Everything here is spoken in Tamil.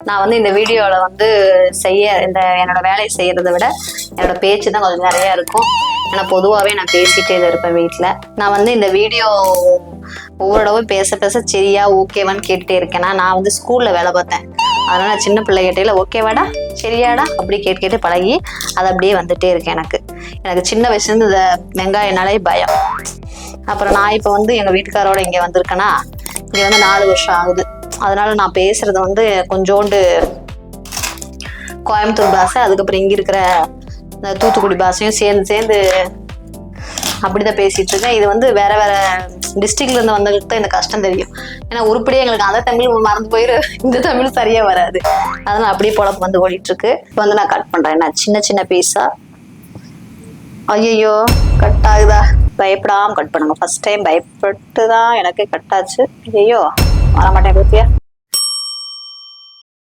நான் வந்து இந்த வீடியோவில் வந்து என்னோட வேலையை செய்கிறத விட என்னோட பேச்சு தான் கொஞ்சம் நிறையா இருக்கும். ஏன்னா பொதுவாகவே நான் பேசிகிட்டே தான் இருப்பேன் வீட்டில். நான் வந்து இந்த வீடியோ ஒவ்வொரு தடவை பேச பேச சரியா ஓகேவான்னு கேட்டுட்டே இருக்கேன்னா, நான் வந்து ஸ்கூலில் வேலை பார்த்தேன். அதனால சின்ன பிள்ளைகிட்டையில ஓகேவாடா சரியாடா அப்படி கேட்டு பழகி அது அப்படியே வந்துட்டே இருக்கேன். எனக்கு சின்ன வயசுலேருந்து இந்த வெங்காயனாலே பயம். அப்புறம் நான் இப்போ வந்து எங்கள் வீட்டுக்காரோட இங்கே வந்திருக்கேன்னா, இங்கே வந்து 4 வருஷம் ஆகுது. அதனால நான் பேசுறது வந்து கொஞ்சோண்டு கோயம்புத்தூர் பாஷை, அதுக்கப்புறம் இங்கே இருக்கிற இந்த தூத்துக்குடி பாஷையும் சேர்ந்து அப்படிதான் பேசிட்டு இருக்கேன். இது வந்து வேற டிஸ்ட்ரிக்ட்ல இருந்து வந்தவங்களுக்கு தான் இந்த கஷ்டம் தெரியும். ஏன்னா உருப்படியே எங்களுக்கு அந்த தமிழ் மறந்து போயிரு, இந்த தமிழ் சரியா வராது. அதனால அப்படியே பொழப்பு வந்து ஓடிட்டு இருக்கு. இப்போ வந்து நான் கட் பண்றேன். நான் சின்ன பீஸா. ஐயோ கட் ஆகுதா? பயப்படாம கட் பண்ணுங்க. ஃபர்ஸ்ட் டைம் பயப்பட்டு தான் எனக்கே கட் ஆச்சு. ஐயோ வரமாட்டேன் பத்தியா.